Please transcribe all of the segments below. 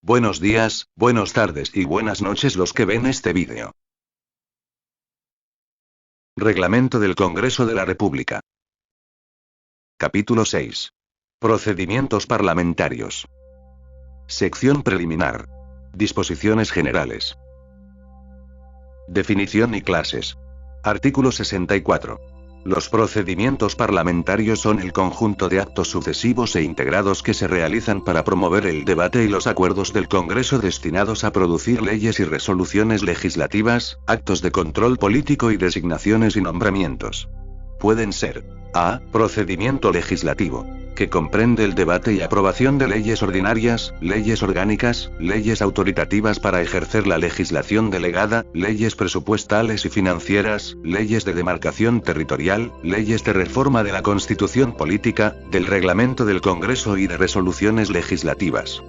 Buenos días, buenas tardes y buenas noches los que ven este vídeo. Reglamento del Congreso de la República. Capítulo 6. Procedimientos parlamentarios. Sección preliminar. Disposiciones generales. Definición y clases. Artículo 64. Los procedimientos parlamentarios son el conjunto de actos sucesivos e integrados que se realizan para promover el debate y los acuerdos del Congreso destinados a producir leyes y resoluciones legislativas, actos de control político y designaciones y nombramientos. Pueden ser: A. Procedimiento legislativo, que comprende el debate y aprobación de leyes ordinarias, leyes orgánicas, leyes autoritativas para ejercer la legislación delegada, leyes presupuestales y financieras, leyes de demarcación territorial, leyes de reforma de la Constitución política, del reglamento del Congreso y de resoluciones legislativas.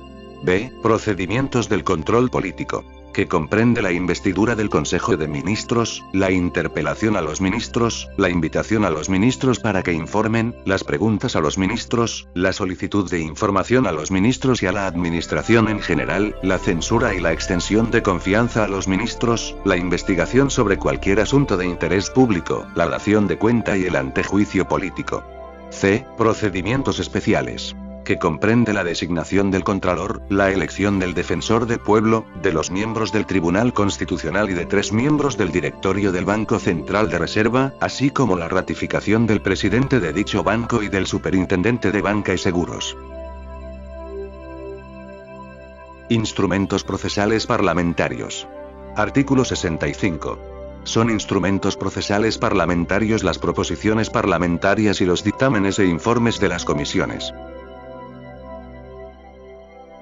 B. Procedimientos del control político, que comprende la investidura del Consejo de Ministros, la interpelación a los ministros, la invitación a los ministros para que informen, las preguntas a los ministros, la solicitud de información a los ministros y a la administración en general, la censura y la extensión de confianza a los ministros, la investigación sobre cualquier asunto de interés público, la dación de cuenta y el antejuicio político. C. Procedimientos especiales, que comprende la designación del Contralor, la elección del Defensor del Pueblo, de los miembros del Tribunal Constitucional y de 3 miembros del Directorio del Banco Central de Reserva, así como la ratificación del presidente de dicho banco y del superintendente de banca y seguros. Instrumentos procesales parlamentarios. Artículo 65. Son instrumentos procesales parlamentarios las proposiciones parlamentarias y los dictámenes e informes de las comisiones.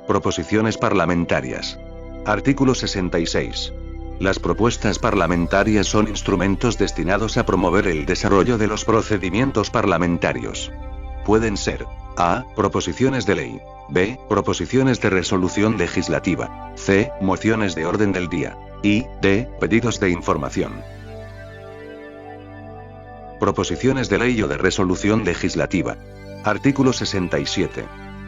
Proposiciones parlamentarias. Artículo 66. Las propuestas parlamentarias son instrumentos destinados a promover el desarrollo de los procedimientos parlamentarios. Pueden ser: A. Proposiciones de ley. B. Proposiciones de resolución legislativa. C. Mociones de orden del día. Y D. Pedidos de información. Proposiciones de ley o de resolución legislativa. Artículo 67.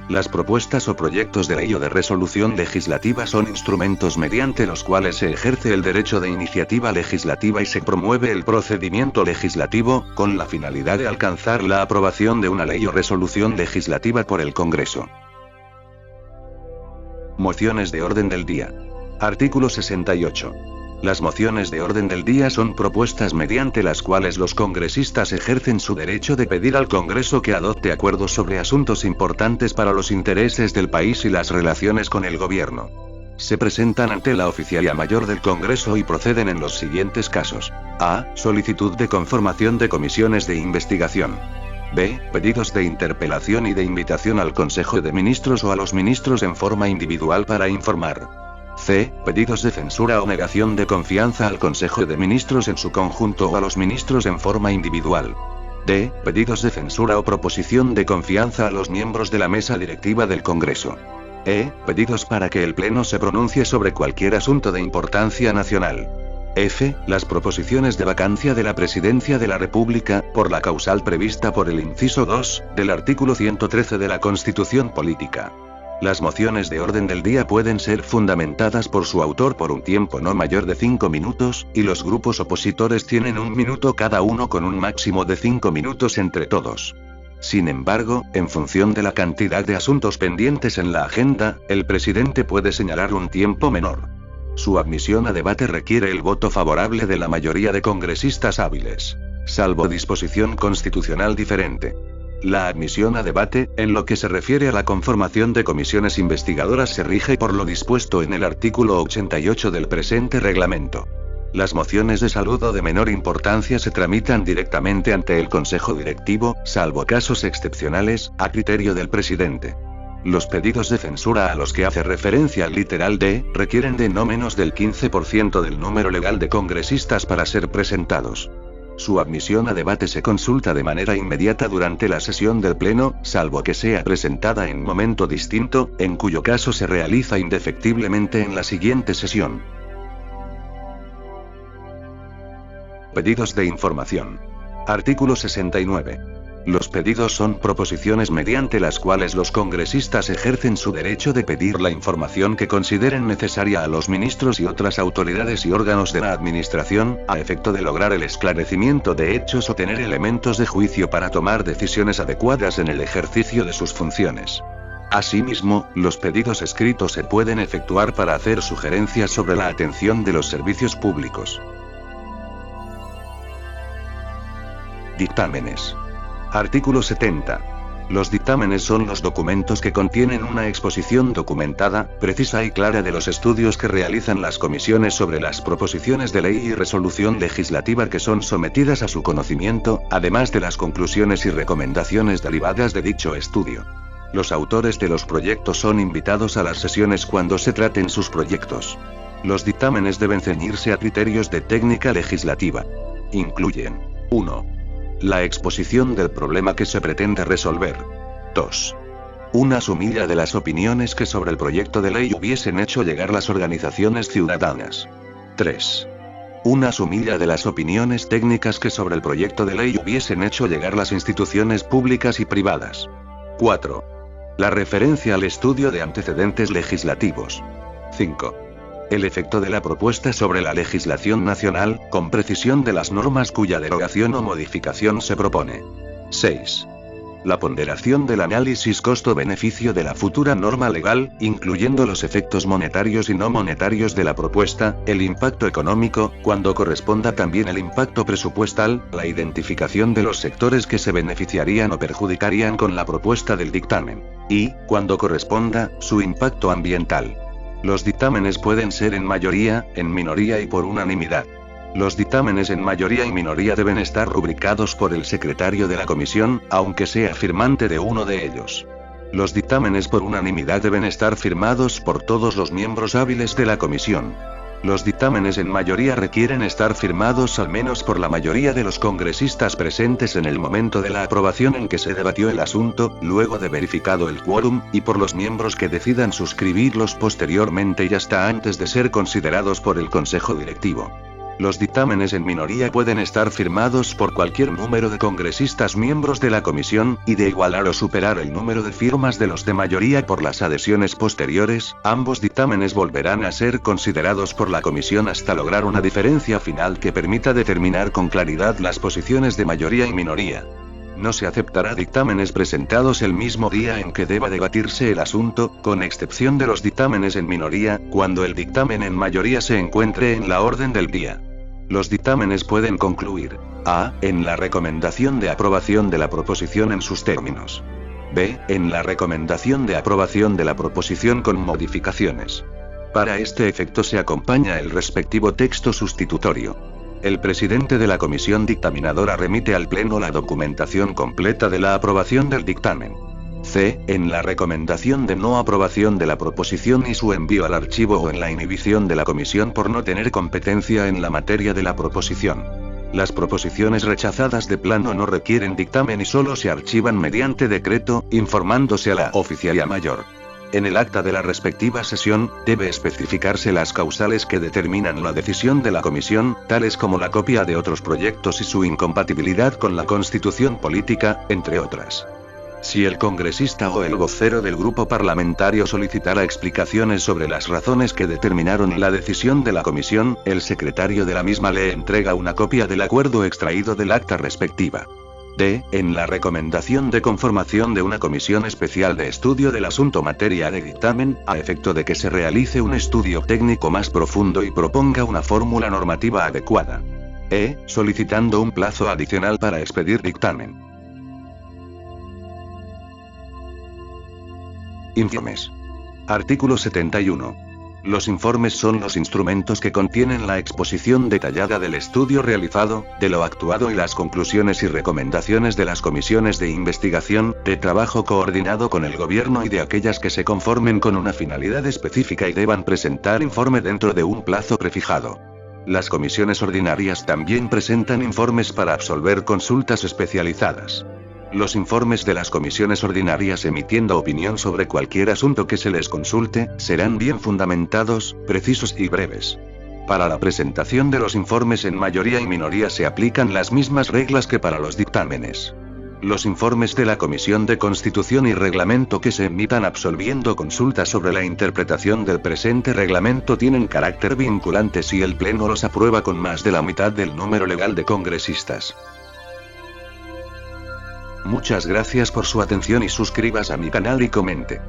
Las propuestas o proyectos de ley o de resolución legislativa son instrumentos mediante los cuales se ejerce el derecho de iniciativa legislativa y se promueve el procedimiento legislativo, con la finalidad de alcanzar la aprobación de una ley o resolución legislativa por el Congreso. Mociones de orden del día. Artículo 68. Las mociones de orden del día son propuestas mediante las cuales los congresistas ejercen su derecho de pedir al Congreso que adopte acuerdos sobre asuntos importantes para los intereses del país y las relaciones con el gobierno. Se presentan ante la Oficialía Mayor del Congreso y proceden en los siguientes casos: A. Solicitud de conformación de comisiones de investigación. B. Pedidos de interpelación y de invitación al Consejo de Ministros o a los ministros en forma individual para informar. C. Pedidos de censura o negación de confianza al Consejo de Ministros en su conjunto o a los ministros en forma individual. D. Pedidos de censura o proposición de confianza a los miembros de la mesa directiva del Congreso. E. Pedidos para que el Pleno se pronuncie sobre cualquier asunto de importancia nacional. F. Las proposiciones de vacancia de la Presidencia de la República, por la causal prevista por el inciso 2, del artículo 113 de la Constitución Política. Las mociones de orden del día pueden ser fundamentadas por su autor por un tiempo no mayor de 5 minutos, y los grupos opositores tienen 1 minuto cada uno con un máximo de 5 minutos entre todos. Sin embargo, en función de la cantidad de asuntos pendientes en la agenda, el presidente puede señalar un tiempo menor. Su admisión a debate requiere el voto favorable de la mayoría de congresistas hábiles, salvo disposición constitucional diferente. La admisión a debate, en lo que se refiere a la conformación de comisiones investigadoras, se rige por lo dispuesto en el artículo 88 del presente reglamento. Las mociones de salud o de menor importancia se tramitan directamente ante el Consejo Directivo, salvo casos excepcionales, a criterio del presidente. Los pedidos de censura a los que hace referencia el literal D, requieren de no menos del 15% del número legal de congresistas para ser presentados. Su admisión a debate se consulta de manera inmediata durante la sesión del Pleno, salvo que sea presentada en momento distinto, en cuyo caso se realiza indefectiblemente en la siguiente sesión. Pedidos de información. Artículo 69. Los pedidos son proposiciones mediante las cuales los congresistas ejercen su derecho de pedir la información que consideren necesaria a los ministros y otras autoridades y órganos de la administración, a efecto de lograr el esclarecimiento de hechos o tener elementos de juicio para tomar decisiones adecuadas en el ejercicio de sus funciones. Asimismo, los pedidos escritos se pueden efectuar para hacer sugerencias sobre la atención de los servicios públicos. Dictámenes. Artículo 70. Los dictámenes son los documentos que contienen una exposición documentada, precisa y clara de los estudios que realizan las comisiones sobre las proposiciones de ley y resolución legislativa que son sometidas a su conocimiento, además de las conclusiones y recomendaciones derivadas de dicho estudio. Los autores de los proyectos son invitados a las sesiones cuando se traten sus proyectos. Los dictámenes deben ceñirse a criterios de técnica legislativa. Incluyen: 1. La exposición del problema que se pretende resolver. 2. Una sumilla de las opiniones que sobre el proyecto de ley hubiesen hecho llegar las organizaciones ciudadanas. 3. Una sumilla de las opiniones técnicas que sobre el proyecto de ley hubiesen hecho llegar las instituciones públicas y privadas. 4. La referencia al estudio de antecedentes legislativos. 5. El efecto de la propuesta sobre la legislación nacional, con precisión de las normas cuya derogación o modificación se propone. 6. La ponderación del análisis costo-beneficio de la futura norma legal, incluyendo los efectos monetarios y no monetarios de la propuesta, el impacto económico, cuando corresponda también el impacto presupuestal, la identificación de los sectores que se beneficiarían o perjudicarían con la propuesta del dictamen. Y, cuando corresponda, su impacto ambiental. Los dictámenes pueden ser en mayoría, en minoría y por unanimidad. Los dictámenes en mayoría y minoría deben estar rubricados por el secretario de la comisión, aunque sea firmante de uno de ellos. Los dictámenes por unanimidad deben estar firmados por todos los miembros hábiles de la comisión. Los dictámenes en mayoría requieren estar firmados al menos por la mayoría de los congresistas presentes en el momento de la aprobación en que se debatió el asunto, luego de verificado el quórum, y por los miembros que decidan suscribirlos posteriormente y hasta antes de ser considerados por el Consejo Directivo. Los dictámenes en minoría pueden estar firmados por cualquier número de congresistas miembros de la comisión, y de igualar o superar el número de firmas de los de mayoría por las adhesiones posteriores. Ambos dictámenes volverán a ser considerados por la comisión hasta lograr una diferencia final que permita determinar con claridad las posiciones de mayoría y minoría. No se aceptará dictámenes presentados el mismo día en que deba debatirse el asunto, con excepción de los dictámenes en minoría, cuando el dictamen en mayoría se encuentre en la orden del día. Los dictámenes pueden concluir: a. En la recomendación de aprobación de la proposición en sus términos. b. En la recomendación de aprobación de la proposición con modificaciones. Para este efecto se acompaña el respectivo texto sustitutorio. El presidente de la comisión dictaminadora remite al Pleno la documentación completa de la aprobación del dictamen. c. En la recomendación de no aprobación de la proposición y su envío al archivo o en la inhibición de la comisión por no tener competencia en la materia de la proposición. Las proposiciones rechazadas de plano no requieren dictamen y solo se archivan mediante decreto, informándose a la oficialía mayor. En el acta de la respectiva sesión, debe especificarse las causales que determinan la decisión de la comisión, tales como la copia de otros proyectos y su incompatibilidad con la Constitución política, entre otras. Si el congresista o el vocero del grupo parlamentario solicitara explicaciones sobre las razones que determinaron la decisión de la comisión, el secretario de la misma le entrega una copia del acuerdo extraído del acta respectiva. d. En la recomendación de conformación de una comisión especial de estudio del asunto materia de dictamen, a efecto de que se realice un estudio técnico más profundo y proponga una fórmula normativa adecuada. e. Solicitando un plazo adicional para expedir dictamen. Informes. Artículo 71. Los informes son los instrumentos que contienen la exposición detallada del estudio realizado, de lo actuado y las conclusiones y recomendaciones de las comisiones de investigación, de trabajo coordinado con el gobierno y de aquellas que se conformen con una finalidad específica y deban presentar informe dentro de un plazo prefijado. Las comisiones ordinarias también presentan informes para absolver consultas especializadas. Los informes de las comisiones ordinarias emitiendo opinión sobre cualquier asunto que se les consulte, serán bien fundamentados, precisos y breves. Para la presentación de los informes en mayoría y minoría se aplican las mismas reglas que para los dictámenes. Los informes de la Comisión de Constitución y Reglamento que se emitan absolviendo consultas sobre la interpretación del presente reglamento tienen carácter vinculante si el Pleno los aprueba con más de la mitad del número legal de congresistas. Muchas gracias por su atención y suscríbase a mi canal y comente.